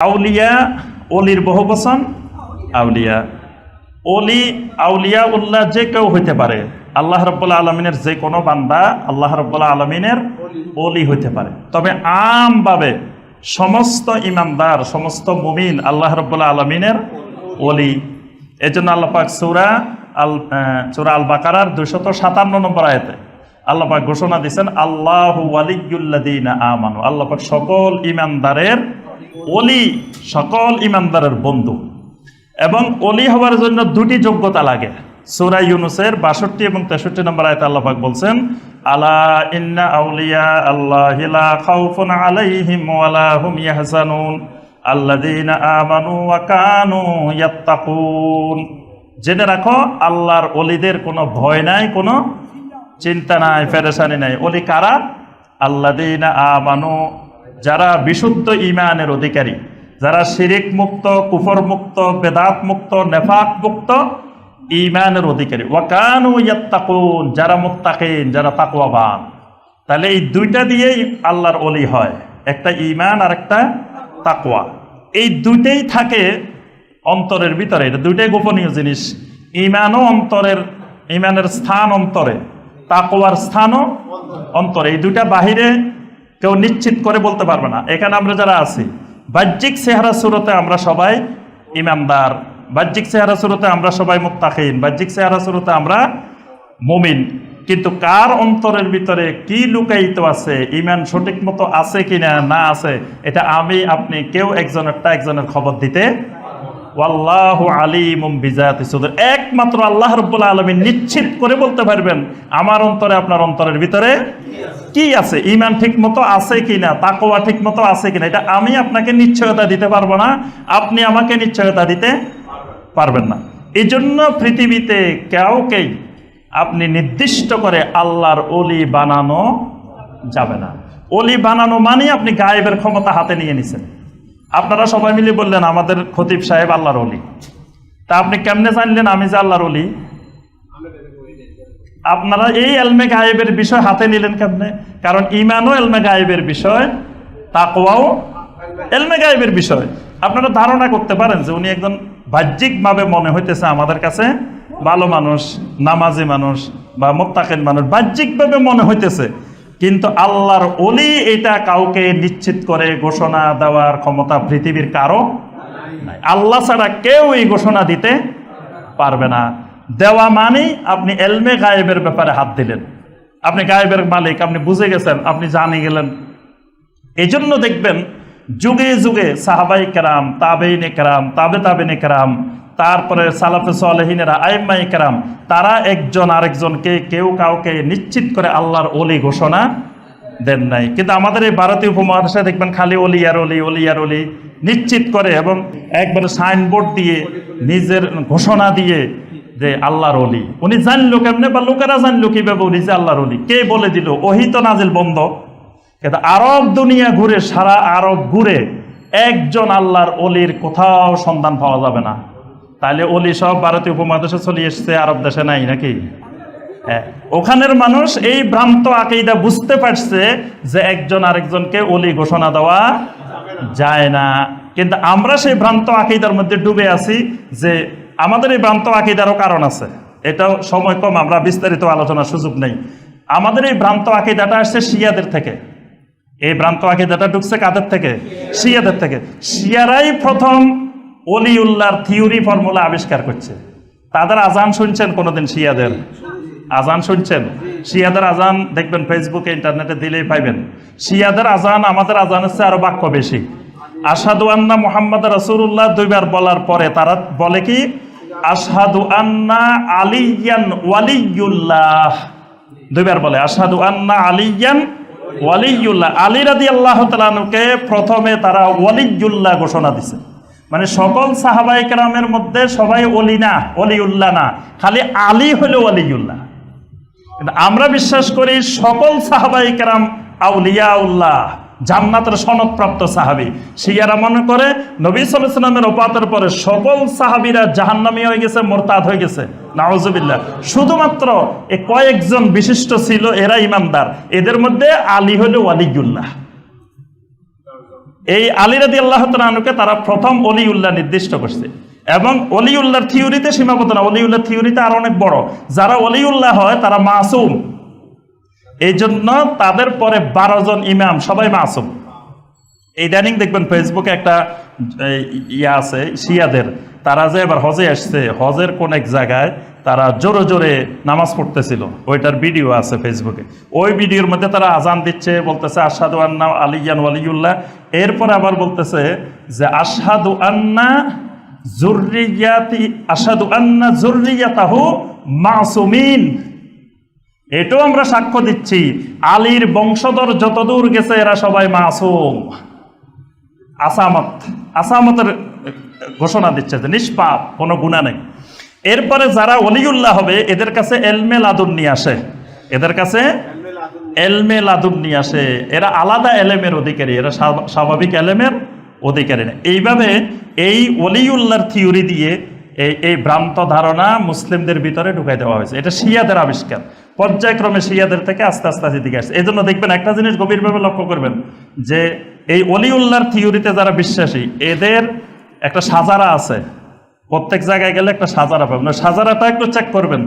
আউলিয়া, অলির বহু বচন আউলিয়া। অলি, আউলিয়া উল্লাহ যে কেউ হইতে পারে। আল্লাহ রাব্বুল আলামিনের যে কোনো বান্দা আল্লাহ রাব্বুল আলামিনের অলি হইতে পারে। তবে আমভাবে সমস্ত ইমানদার, সমস্ত মুমিন আল্লাহ রাব্বুল আলামিনের অলি। এজন্য আল্লাহ পাক সূরা আল বাকারার 257 নম্বর আয়াতে আল্লাহ পাক ঘোষণা দিয়েছেন, আল্লাহু ওয়ালিয়্যুল্লাযীনা আমানু। আল্লাহ পাক সকল ইমানদারের অলি, সকল ইমানদারের বন্ধু। এবং অলি হওয়ার জন্য দুটি যোগ্যতা লাগে। সূরা ইউনূসের 62 এবং 63 নম্বর আয়াতে আল্লাহ পাক বলছেন, আলা ইন্না আউলিয়া আল্লাহি লা খাউফুন আলাইহিম ওয়া লা হুম ইয়াহজানুন আল্লাযীনা আমানু ওয়া কানু ইয়াত্তাকুন। জেনে রাখো, আল্লাহর অলিদের কোনো ভয় নাই, কোনো চিন্তা নাই, পেরেশানি নাই। অলি কারা? আল্লাযীনা আমানু, যারা বিশুদ্ধ ঈমানের অধিকারী, যারা শিরিক মুক্ত, কুফর মুক্ত, বেদাত মুক্ত, নেফাক মুক্ত ঈমানের অধিকারী। ওয়া কানু ইয়াত্তাকুন, যারা মুত্তাকিন, যারা তাকওয়াবান। তাহলে এই দুইটা দিয়েই আল্লাহর অলি হয়, একটা ঈমান আর একটা তাকওয়া। এই দুইটাই থাকে অন্তরের ভিতরে, এটা দুইটাই গোপনীয় জিনিস। ঈমানও অন্তরের, ঈমানের স্থান অন্তরে, তাকওয়ার স্থানও অন্তরে। এই দুইটা বাহিরে কেউ নিশ্চিত করে বলতে পারবে না। এখানে আমরা যারা আছি, বাহ্যিক চেহারা সুরতে আমরা সবাই ইমানদার, বাহ্যিক চেহারা সুরতে আমরা সবাই মুত্তাকিন, বাহ্যিক চেহারা সুরতে আমরা মুমিন। কিন্তু কার অন্তরের ভিতরে কি লুকায়িত আছে, ইমান সঠিক মতো আছে কিনা না আছে, এটা আমি আপনি কেউ একজনের খবর দিতে। ওয়াল্লাহু আলিমুম বিজাতি সুদূর, একমাত্র আল্লাহ রাব্বুল আলামিন নিশ্চিত করে বলতে পারবেন আমার অন্তরে, আপনার অন্তরের ভিতরে কি আছে, ঈমান ঠিক মতো আছে কিনা, তাকওয়া ঠিক মতো আছে কিনা। এটা আমি আপনাকে নিশ্চয়তা দিতে পারবো না, আপনি আমাকে নিশ্চয়তা দিতে পারবেন না। এই জন্য পৃথিবীতে কাউকেই আপনি নির্দিষ্ট করে আল্লাহর অলি বানানো যাবে না। অলি বানানো মানে আপনি গায়েবের ক্ষমতা হাতে নিয়ে নিছেন। আপনারা সবাই মিলে বললেন আমাদের খতিব সাহেব আল্লাহর অলি, তা আপনি কেমনে জানলেন আমি যে আল্লাহর অলি? আপনারা এই এলমে গায়েবের বিষয় হাতে নিলেন কেমনে? কারণ ঈমানও এলমে গায়েবের বিষয়, তাকওয়াও এলমে গায়েবের বিষয়। আপনারা ধারণা করতে পারেন যে উনি একজন বাহ্যিকভাবে মনে হইতেছে আমাদের কাছে ভালো মানুষ, নামাজি মানুষ বা মুত্তাকিন মানুষ, বাহ্যিকভাবে মনে হইতেছে, কিন্তু আল্লাহর অলি এটা কাউকে নিশ্চিত করে ঘোষণা দেওয়ার ক্ষমতা পৃথিবীর কারো নাই। আল্লাহ ছাড়া কেউ এই ঘোষণা দিতে পারবে না। দেওয়া মানে আপনি এলমে গায়েবের ব্যাপারে হাত দিলেন, আপনি গায়েবের মালিক, আপনি বুঝে গেছেন, আপনি জানে গেলেন। এই জন্য দেখবেন যুগে যুগে সাহাবাই কেরাম, তাবেইনে কেরাম, তাবেইনে কেরাম, তারপরে সালাফে সালেহিনেরা, আইম্মায়ে কেরাম, তারা একজন আরেকজনকে, কেউ কাউকে নিশ্চিত করে আল্লাহর অলি ঘোষণা দেন নাই। কিন্তু আমাদের এই ভারতীয় উপমহাদেশে দেখবেন খালি অলি আর অলি, অলি আর অলি নিশ্চিত করে, এবং একবারে সাইনবোর্ড দিয়ে নিজের ঘোষণা দিয়ে যে আল্লাহর অলি। উনি জানলো কেমনে, বা লোকেরা জানলো কিভাবে উনি যে আল্লাহর অলি? কে বলে দিল? ওহী তো নাজিল বন্ধ। কিন্তু আরব দুনিয়া ঘুরে, সারা আরব ঘুরে একজন আল্লাহর অলির কোথাও সন্ধান পাওয়া যাবে না। তাহলে অলি সব ভারতীয় উপমহাদেশে চলে এসছে, আরব দেশে নাই নাকি? হ্যাঁ, ওখানের মানুষ এই ভ্রান্ত আকীদা বুঝতে পারছে যে একজন আরেকজনকে অলি ঘোষণা দেওয়া যায় না। কিন্তু আমরা সেই ভ্রান্ত আকীদার মধ্যে ডুবে আছি। যে আমাদের এই ভ্রান্ত আকীদারও কারণ আছে, এটাও সময় কম, আমরা বিস্তারিত আলোচনার সুযোগ নেই। আমাদের এই ভ্রান্ত আকীদাটা আসছে শিয়াদের থেকে। এই ভ্রান্ত আকীদাটা ঢুকছে কাদের থেকে? শিয়াদের থেকে। শিয়ারাই প্রথম অলিউল্লাহর থিওরি ফর্মুলা আবিষ্কার করছে। তাদের আজান শুনছেন কোনোদিন? শিয়াদের আজান শুনছেন? শিয়াদের আজান দেখবেন ফেসবুকে, ইন্টারনেটে দিলেই পাইবেন। শিয়াদের আজান আমাদের আজানের চেয়ে আরো বাক্য বেশি। আশহাদু আন্না মুহাম্মাদ রাসূলুল্লাহ দুইবার বলার পরে তারা বলে কি? আশহাদু আন্না আলিয়ান ওয়ালিয়ুল্লাহ। দুইবার বলে আশহাদু আন্না আলিয়ান ওয়ালিয়ুল্লাহ। আলী রাদিয়াল্লাহু তাআলা আনহুকে প্রথমে তারা ওয়ালিয়ুল্লাহ ঘোষণা দিছে। মানে সকল সাহাবায়ে কেরামের মধ্যে সবাই অলি না, ওলিউল্লাহ না, খালি আলী হলো ওলিউল্লাহ। কিন্তু আমরা বিশ্বাস করি সকল সাহাবায়ে কেরাম আউলিয়াউল্লাহ, জান্নাতের সনদপ্রাপ্ত সাহাবী। শিয়ারা মনে করে নবী সাল্লাল্লাহু আলাইহি ওয়াসাল্লামের ওফাতের পরে সকল সাহাবীরা জাহান্নামী হয়ে গেছে, মুরতাদ হয়ে গেছে, নাউজুবিল্লাহ। শুধুমাত্র এই কয়েকজন বিশিষ্ট ছিল, এরা ইমানদার, এদের মধ্যে আলী হলো ওয়ালিউল্লাহ। এই আলী রাদিয়াল্লাহু তাআলা আনহুকে তারা প্রথম ওলিউল্লাহ নির্দিষ্ট করছে, এবং ওলিউল্লাহর থিওরিতে সীমাবদ্ধ না, ওলিউল্লাহ থিওরিতে আর অনেক বড়। যারা ওলিউল্লাহ হয় তারা মাসুম, এই জন্য তাদের পরে 12 জন ইমাম সবাই মাসুম। ইদানিং দেখবেন ফেসবুকে একটা ইয়া আছে শিয়াদের, তারা যে এবার হজে আসছে, হজের কোন এক জায়গায় তারা জোরে জোরে নামাজ পড়তেছিল, ওইটার ভিডিও আছে ফেসবুকে। ওই ভিডিওর মধ্যে তারা আজান দিচ্ছে, বলতেছে আশহাদু আন্না আলিয়ান ওয়ালিউল্লাহ, এরপর আবার বলতেছে যে আশহাদু আন্না যুররিয়াতাহু মাসুমিন। এটাও আমরা সাক্ষ্য দিচ্ছি আলীর বংশধর যতদূর গেছে এরা সবাই মাসুম। আসামতের ঘোষণা দিচ্ছে যে নিষ্পাপ, কোনো গুনাহ নেই। এরপরে যারা ওলিউল্লাহ হবে এদের কাছে এলমে লাদুন নিয়ে আসে, এদের কাছে এলমে লাদুন নিয়ে আসে, এরা আলাদা এলেমের অধিকারী, এরা স্বাভাবিক এলেমের অধিকারী না। এইভাবে এই ওলিউল্লাহর থিওরি দিয়ে এই ভ্রান্ত ধারণা মুসলিমদের ভিতরে ঢুকাই দেওয়া হয়েছে। এটা শিয়াদের আবিষ্কার, পর্যায়ক্রমে শিয়াদের থেকে আস্তে আস্তে দিকে আসছে। এই জন্য দেখবেন একটা জিনিস গভীরভাবে লক্ষ্য করবেন যে এই ওলিউল্লাহর থিওরিতে যারা বিশ্বাসী এদের একটা সাজারা আছে, প্রত্যেক জায়গায় গেলে একটা সাজারা পাবেন, সাজারাটা একটু চেক করবেন।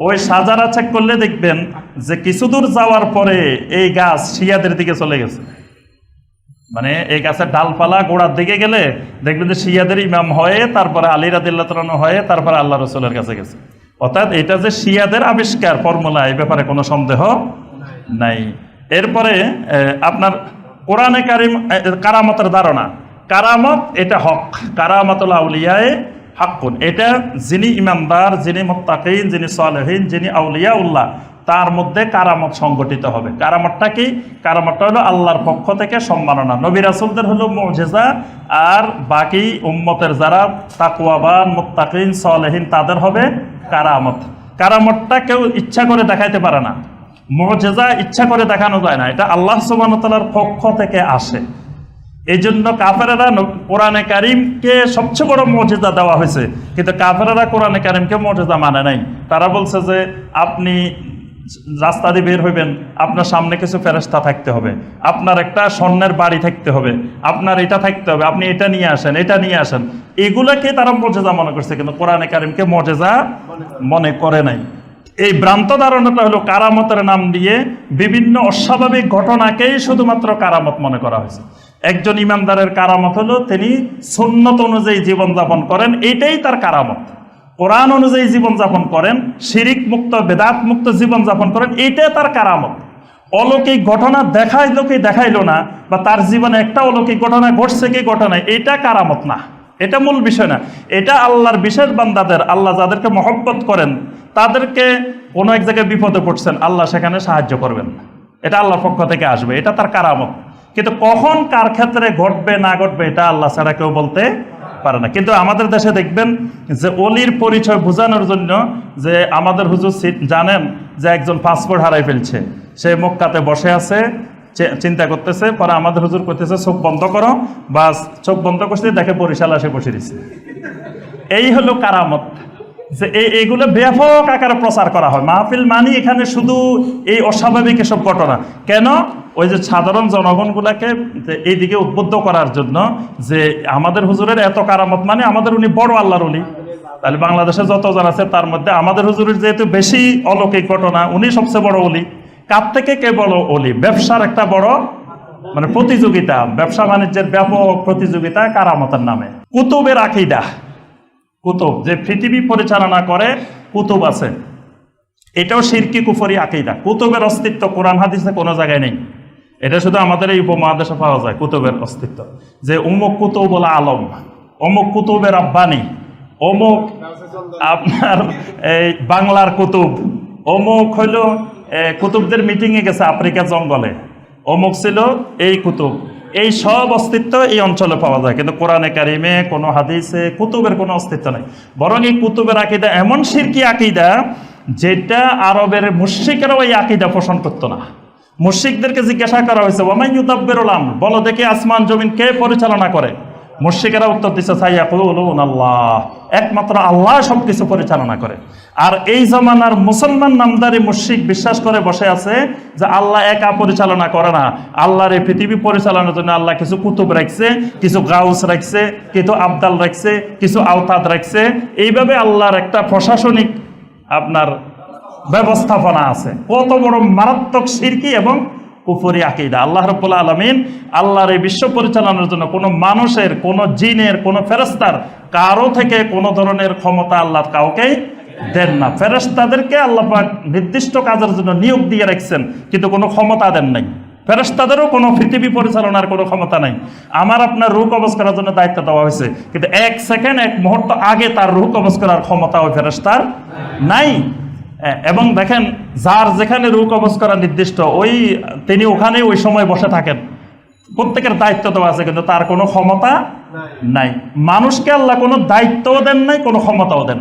ওই সাজারা চেক করলে দেখবেন যে কিছু দূর যাওয়ার পরে এই গাছ শিয়াদের দিকে চলে গেছে। মানে এই গাছের ডালপালা গোড়ার দিকে গেলে দেখবেন যে শিয়াদের ইমাম হয়ে তারপরে আলী রাদিয়াল্লাহু তাআলা হয়ে তারপরে আল্লাহ রাসূলের কাছে গেছে। অর্থাৎ এটা যে শিয়াদের আবিষ্কার ফর্মুলা, এই ব্যাপারে কোনো সন্দেহ নাই। এরপরে আপনার কোরআনে কারিম কারামতের ধারণা, কারামত এটা হক, কারামাতুল আউলিয়ায়ে হাক্কুন, এটা যিনি ইমানদার, যিনি মুত্তাকিন, যিনি সালেহিন, যিনি আউলিয়াউল্লাহ তার মধ্যে কারামত সংগঠিত হবে। কারামতটা কি? কারামতটা হলো আল্লাহর পক্ষ থেকে সম্মাননা, নবী রাসূলদের হলো মুজিজা, আর বাকি উম্মতের যারা তাকওয়াবান, মুত্তাকিন, সালেহিন তাদের হবে কারামত। কারামতটা কেউ ইচ্ছা করে দেখাইতে পারে না, মুজিজা ইচ্ছা করে দেখানো যায় না, এটা আল্লাহ সুবহানাহু ওয়া তাআলার পক্ষ থেকে আসে। এই জন্য কাফেরেরা কোরআনে কারিমকে সবচেয়ে বড় মুজিজা দেওয়া হয়েছে, কিন্তু কাফেরেরা কোরআনে কারিমকে মুজিজা মানে নাই। তারা বলছে যে আপনি রাস্তা দিয়ে বের হইবেন, আপনার সামনে কিছু ফেরেশতা থাকতে হবে, আপনার একটা স্বর্ণের বাড়ি থাকতে হবে, আপনার এটা থাকতে হবে, আপনি এটা নিয়ে আসেন, এটা নিয়ে আসেন। এগুলাকে তারা মুজিজা মনে করছে, কিন্তু কোরআনে কারিমকে মুজিজা মনে করে নাই। এই ভ্রান্ত ধারণাটা হলো কারামতের নাম দিয়ে বিভিন্ন অস্বাভাবিক ঘটনাকেই শুধুমাত্র কারামত মনে করা হয়েছে। একজন ইমানদারের কারামত হলো তিনি সুন্নত অনুযায়ী জীবনযাপন করেন, এইটাই তার কারামত। কোরআন অনুযায়ী জীবনযাপন করেন, শিরিক মুক্ত বেদাত মুক্ত জীবনযাপন করেন, এইটাই তার কারামত। অলৌকিক ঘটনা দেখাইলো কি দেখাইলো না, বা তার জীবনে একটা অলৌকিক ঘটনা ঘটছে কি ঘটনায়, এটা কারামত না, এটা মূল বিষয় না। এটা আল্লাহর বিশেষ বান্দাদের, আল্লাহ যাদেরকে মহব্বত করেন তাদেরকে কোনো এক জায়গায় বিপদে পড়ছেন, আল্লাহ সেখানে সাহায্য করবেন, এটা আল্লাহর পক্ষ থেকে আসবে, এটা তার কারামত। কিন্তু কখন কার ক্ষেত্রে ঘটবে না ঘটবে এটা আল্লাহ ছাড়া কেউ বলতে পারে না। কিন্তু আমাদের দেশে দেখবেন যে অলির পরিচয় বোঝানোর জন্য যে আমাদের হুজুর জানেন যে একজন পাসপোর্ট হারাই ফেলছে, সে মক্কাতে বসে আছে, চিন্তা করতেছে, পরে আমাদের হুজুর করতেছে চোখ বন্ধ করো, বা চোখ বন্ধ করতে দেখে বরিশাল আসে বসে দিচ্ছে। এই হলো কারামত, যে এইগুলো ব্যাপক আকারে প্রচার করা হয়। মাহফিল মানি এখানে শুধু এই অস্বাভাবিক এসব ঘটনা কেন, ওই যে সাধারণ জনগণগুলাকে এইদিকে উদ্বুদ্ধ করার জন্য যে আমাদের হুজুরের এত কারামত, মানে আমাদের উনি বড় আল্লাহর ওলি। তাহলে বাংলাদেশে যতজন আছে তার মধ্যে আমাদের হুজুরের যেহেতু বেশি অলৌকিক ঘটনা, উনি সবচেয়ে বড় ওলি। কার থেকে কে বড় ওলি? ব্যবসার একটা বড় মানে প্রতিযোগিতা, ব্যবসা বাণিজ্যের ব্যাপক প্রতিযোগিতা কারামতের নামে। কুতুবের আকীদা, কুতুব যে পৃথিবী পরিচালনা করে কুতুব আছে, এটাও শিরকি কুফরি আকীদা। কুতুবের অস্তিত্ব কোরআন হাদিসে কোনো জায়গায় নেই, এটা শুধু আমাদের এই উপমহাদেশে পাওয়া যায় কুতুবের অস্তিত্ব। যে অমুক কুতুবুল আলম, অমুক কুতুবের আব্বানি, অমুক আপনার এই বাংলার কুতুব, অমুক হইল কুতুবদের মিটিংয়ে গেছে আফ্রিকা জঙ্গলে, অমুক ছিল এই কুতুব। এই সব অস্তিত্ব এই অঞ্চলে পাওয়া যায়, কিন্তু কোরআনে কারিমে কোনো হাদিসে কুতুবের কোনো অস্তিত্ব নেই। বরং এই কুতুবের আকীদা এমন শিরকি আকীদা যেটা আরবের মুশরিকরাও এই আকীদা পোষণ করতো না। মুশরিকদেরকে জিজ্ঞাসা করা হয়েছে ওয়ামান ইউদাব্বিরুল আমর, বলো দেখি আসমান জমিন কে পরিচালনা করে? মুশরিকেরা উত্তর দিচ্ছে সাইয়াকুলুনা আল্লাহ, একমাত্র আল্লাহ সবকিছু পরিচালনা করে। আর এই জমানার মুসলমান নামদারি মুশরিক বিশ্বাস করে বসে আছে যে আল্লাহ একা পরিচালনা করে না, আল্লাহর এই পৃথিবী পরিচালনার জন্য আল্লাহ কিছু কুতুব রাখছে, কিছু গাউস রাখছে, কিছু আবদাল রাখছে, কিছু আওতাদ রাখছে। এইভাবে আল্লাহর একটা প্রশাসনিক আপনার ব্যবস্থাপনা আছে। কত বড় মারাত্মক শিরকি এবং কুফরি আকীদা। আল্লাহ রাব্বুল আলামিন আল্লাহর এই বিশ্ব পরিচালনার জন্য কোনো মানুষের, কোনো জিনের, কোনো ফেরেশতার কারো থেকে কোনো ধরনের ক্ষমতা আল্লাহ কাউকেই দেন না। ফেরেশতাদেরকে আল্লাহ পাক নির্দিষ্ট কাজের জন্য নিয়োগ দিয়ে রাখছেন, কিন্তু কোনো ক্ষমতা দেন নাই। ফেরেশতাদেরও কোনো পৃথিবী পরিচালনার কোনো ক্ষমতা নাই। আমার আপনার রূহ কবজ করার জন্য দায়িত্ব দেওয়া হয়েছে, কিন্তু এক সেকেন্ড, এক মুহূর্ত আগে তার রূহ কবজ করার ক্ষমতা ওই ফেরেশতার নাই। এবং দেখেন, যার যেখানে রূহ কবজ করা নির্দিষ্ট, তিনি ওখানেই ওই সময় বসে থাকেন। প্রত্যেকের দায়িত্ব দেওয়া আছে, কিন্তু তার কোনো ক্ষমতা নাই। মানুষকে আল্লাহ কোনো দায়িত্বও দেন নাই, কোনো ক্ষমতাও দেন।